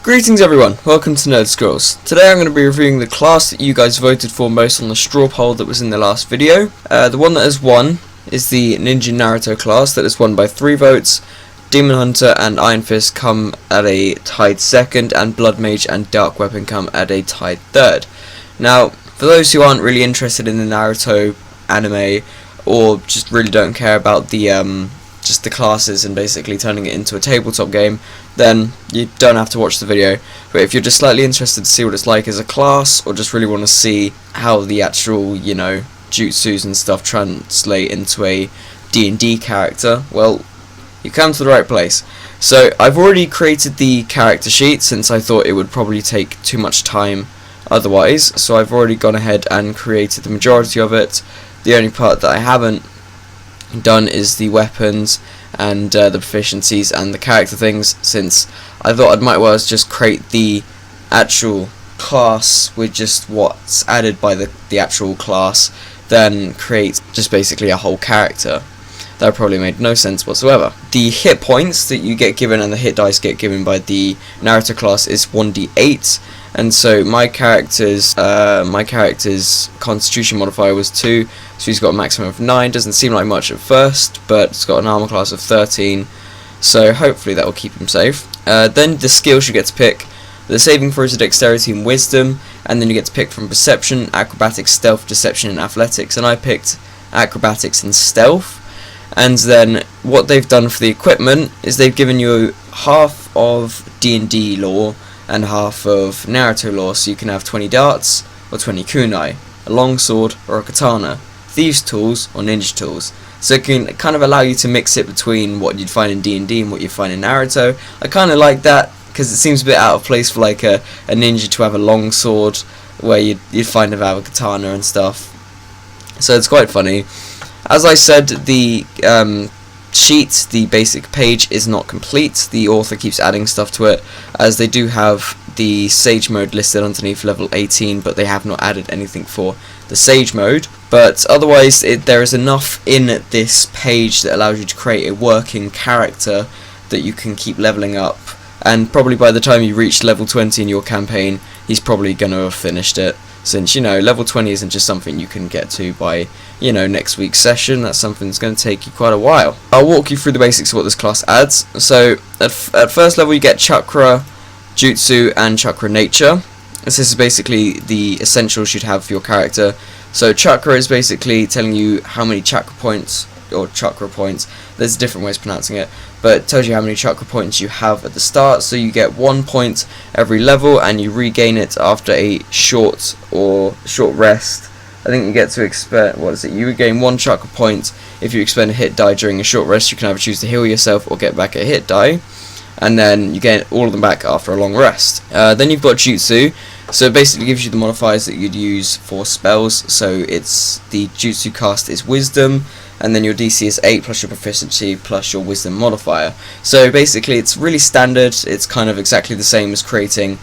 Greetings everyone, welcome to Nerd Scrolls. Today I'm going to be reviewing the class that you guys voted for most on the straw poll that was in the last video. The one that has won is the Ninja Naruto class that has won by 3 votes. Demon Hunter and Iron Fist come at a tied second, and Blood Mage and Dark Weapon come at a tied third. Now, for those who aren't really interested in the Naruto anime, or just really don't care about the just the classes and basically turning it into a tabletop game, then you don't have to watch the video. But if you're just slightly interested to see what it's like as a class, or just really want to see how the actual, jutsus and stuff translate into a D&D character, well, you come to the right place. So I've already created the character sheet since I thought it would probably take too much time otherwise, so I've already gone ahead and created the majority of it. The only part that I haven't done is the weapons and the proficiencies and the character things, since I thought I might well just create the actual class with just what's added by the actual class, then create just basically a whole character. That probably made no sense whatsoever. The hit points that you get given and the hit dice get given by the Naruto class is 1d8, and so my character's constitution modifier was 2, so he's got a maximum of 9. Doesn't seem like much at first, but it's got an armor class of 13, so hopefully that will keep him safe. Then the skills you get to pick. The saving throws are dexterity and wisdom, and then you get to pick from perception, acrobatics, stealth, deception, and athletics, and I picked acrobatics and stealth. And then what they've done for the equipment is they've given you half of D&D lore and half of Naruto lore, so you can have 20 darts or 20 kunai, a longsword or a katana, thieves tools or ninja tools. So it can kind of allow you to mix it between what you'd find in D&D and what you'd find in Naruto. I kind of like that because it seems a bit out of place for like a ninja to have a longsword where you'd find him have a katana and stuff. So it's quite funny. As I said, the sheet, the basic page, is not complete. The author keeps adding stuff to it, as they do have the Sage mode listed underneath level 18, but they have not added anything for the Sage mode. But otherwise, there is enough in this page that allows you to create a working character that you can keep leveling up. And probably by the time you reach level 20 in your campaign, he's probably going to have finished it. Since, level 20 isn't just something you can get to by, next week's session. That's something that's going to take you quite a while. I'll walk you through the basics of what this class adds. So, at first level you get Chakra, Jutsu, and Chakra Nature. This is basically the essentials you'd have for your character. So, Chakra is basically telling you how many chakra points, or chakra points, there's different ways of pronouncing it, but it tells you how many chakra points you have at the start. So you get 1 point every level, and you regain it after a short rest. I think you get to expend, you regain 1 chakra point if you expend a hit die during a short rest. You can either choose to heal yourself or get back a hit die, and then you get all of them back after a long rest. Then you've got Jutsu. So it basically gives you the modifiers that you'd use for spells. So it's the Jutsu cast is wisdom, and then your DC is 8 plus your proficiency plus your wisdom modifier. So basically it's really standard. It's kind of exactly the same as creating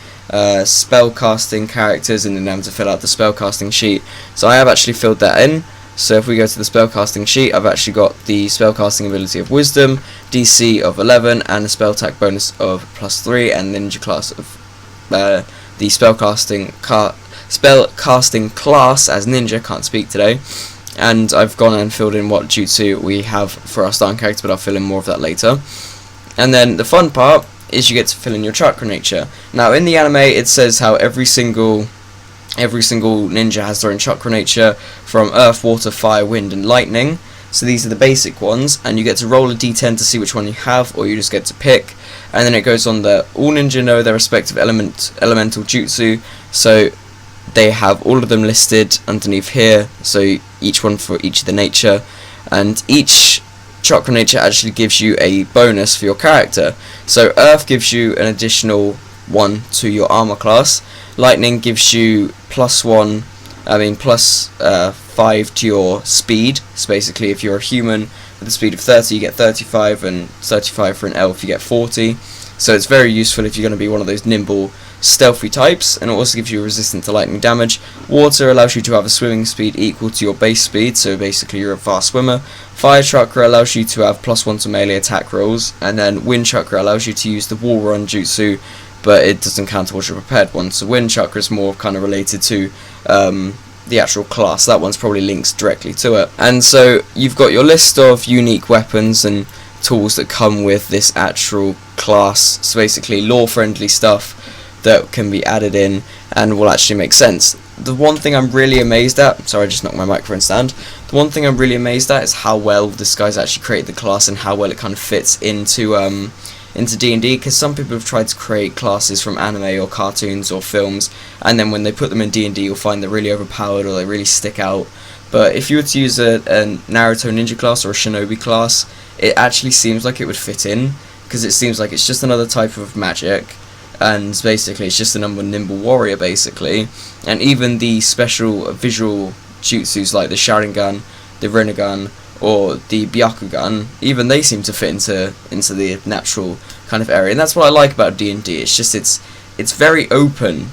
spell casting characters and then having to fill out the spell casting sheet. So I have actually filled that in. So if we go to the spellcasting sheet, I've actually got the spellcasting ability of Wisdom, DC of 11, and a spell attack bonus of +3, and ninja class of the spellcasting class as ninja. Can't speak today. And I've gone and filled in what jutsu we have for our starting character, but I'll fill in more of that later. And then the fun part is you get to fill in your Chakra Nature. Now in the anime it says how every single ninja has their own Chakra Nature, from earth, water, fire, wind, and lightning. So these are the basic ones, and you get to roll a d10 to see which one you have, or you just get to pick. And then it goes on that all ninja know their respective elemental jutsu, so they have all of them listed underneath here, so each one for each of the nature, and each Chakra Nature actually gives you a bonus for your character. So earth gives you an additional 1 to your armor class, lightning gives you +5 to your speed. So basically if you're a human with a speed of 30 you get 35, and 35 for an elf you get 40. So it's very useful if you're going to be one of those nimble, stealthy types, and it also gives you resistance to lightning damage. Water allows you to have a swimming speed equal to your base speed, so basically you're a fast swimmer. Fire Chakra allows you to have +1 to melee attack rolls, and then Wind Chakra allows you to use the wall run jutsu but it doesn't count towards your prepared one. So wind chakra is more kind of related to the actual class. That one's probably linked directly to it. And so you've got your list of unique weapons and tools that come with this actual class. So basically lore friendly stuff that can be added in and will actually make sense. The one thing I'm really amazed at, sorry I just knocked my microphone stand, the one thing I'm really amazed at is how well this guy's actually created the class and how well it kind of fits into D&D, because some people have tried to create classes from anime or cartoons or films, and then when they put them in D&D you'll find they're really overpowered or they really stick out. But if you were to use a Naruto ninja class or a Shinobi class, it actually seems like it would fit in, because it seems like it's just another type of magic, and basically it's just another nimble warrior basically. And even the special visual jutsus like the Sharingan, the Rinnegan, or the Byakugan, even they seem to fit into the natural kind of area. And that's what I like about D&D. It's just it's very open.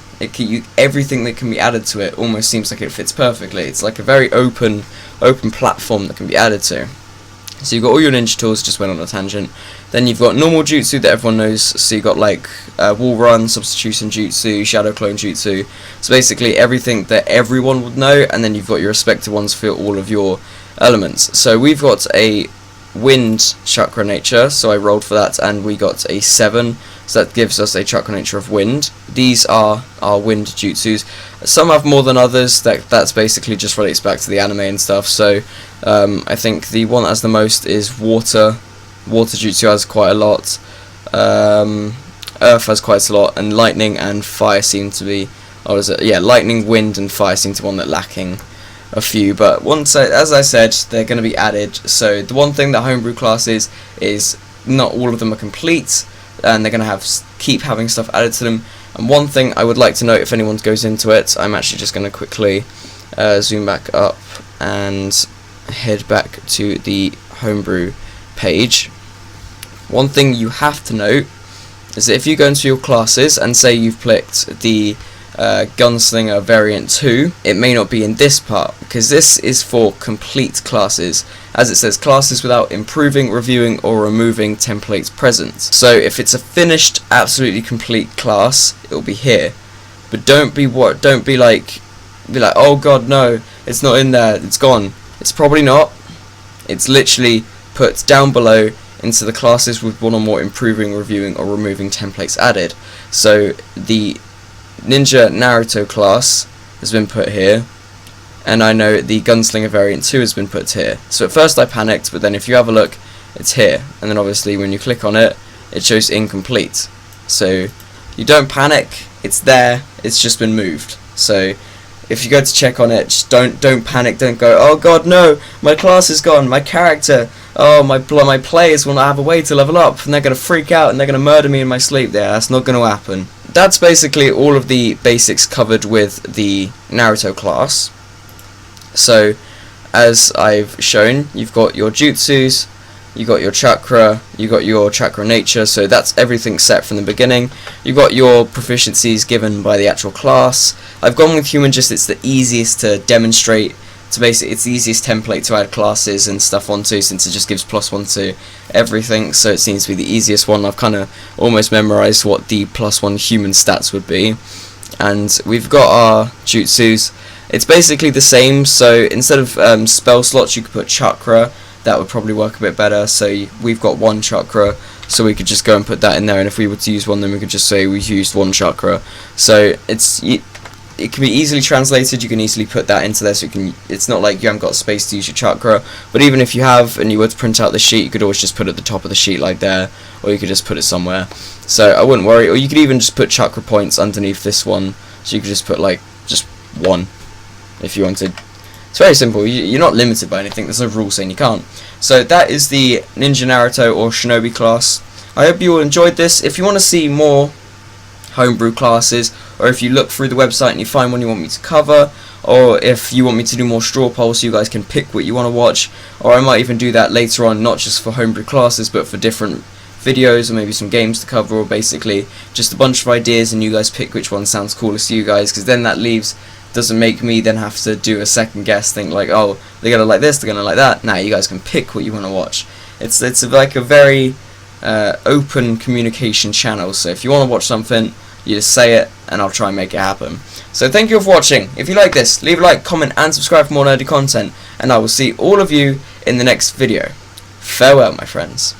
Everything that can be added to it almost seems like it fits perfectly. It's like a very open platform that can be added to. So you've got all your ninja tools, just went on a tangent. Then you've got normal jutsu that everyone knows. So you've got like wall run, substitution jutsu, shadow clone jutsu. So basically everything that everyone would know, and then you've got your respective ones for all of your elements. So we've got a wind chakra nature, so I rolled for that and we got a 7, so that gives us a chakra nature of wind. These are our wind jutsus. Some have more than others. That's basically just relates back to the anime and stuff. So I think the one that has the most is water jutsu has quite a lot, earth has quite a lot, and lightning and fire seem to be, lightning, wind and fire seem to be one that lacking a few. But as I said, they're going to be added. So the one thing that homebrew classes is not all of them are complete, and they're going to keep having stuff added to them. And one thing I would like to note, if anyone goes into it, I'm actually just going to quickly zoom back up and head back to the homebrew page. One thing you have to note is that if you go into your classes and say you've picked the Gunslinger variant 2, it may not be in this part, because this is for complete classes. As it says, classes without improving, reviewing or removing templates present. So if it's a finished, absolutely complete class, it will be here. But don't be like, oh god no, it's not in there, it's gone. It's probably not. It's literally put down below into the classes with one or more improving, reviewing or removing templates added. So the Ninja Naruto class has been put here, and I know the Gunslinger variant 2 has been put here. So at first I panicked, but then if you have a look, it's here, and then obviously when you click on it, it shows incomplete. So you don't panic, it's there, it's just been moved. So if you go to check on it, just don't panic, don't go, oh god no, my class is gone, my character, oh my players will not have a way to level up, and they're going to freak out and they're going to murder me in my sleep. There, that's not going to happen. That's basically all of the basics covered with the Naruto class. So as I've shown, you've got your jutsus, you got your chakra, you got your chakra nature, so that's everything set from the beginning. You've got your proficiencies given by the actual class. I've gone with human just it's the easiest to demonstrate. So basically it's the easiest template to add classes and stuff onto, since it just gives +1 to everything, so it seems to be the easiest one. I've kind of almost memorized what the +1 human stats would be. And we've got our jutsus. It's basically the same, so instead of spell slots you could put chakra. That would probably work a bit better. So we've got 1 chakra, so we could just go and put that in there, and if we were to use one, then we could just say we used 1 chakra. So it can be easily translated. You can easily put that into there, so it's not like you haven't got space to use your chakra. But even if you have, and you were to print out the sheet, you could always just put it at the top of the sheet like there, or you could just put it somewhere. So I wouldn't worry. Or you could even just put chakra points underneath this one, so you could just put like just 1 if you wanted. It's very simple. You're not limited by anything. There's no rule saying you can't. So that is the Ninja Naruto or Shinobi class. I hope you all enjoyed this. If you want to see more homebrew classes, or if you look through the website and you find one you want me to cover, or if you want me to do more straw polls so you guys can pick what you want to watch, or I might even do that later on, not just for homebrew classes but for different videos, or maybe some games to cover, or basically just a bunch of ideas and you guys pick which one sounds coolest to you guys, because then that doesn't make me then have to do a second guess, think like, oh, they're gonna like this, they're gonna like that. Nah, you guys can pick what you want to watch. It's like a very open communication channel. So if you want to watch something, you just say it and I'll try and make it happen. So thank you all for watching. If you like this, leave a like, comment and subscribe for more nerdy content, and I will see all of you in the next video. Farewell, my friends.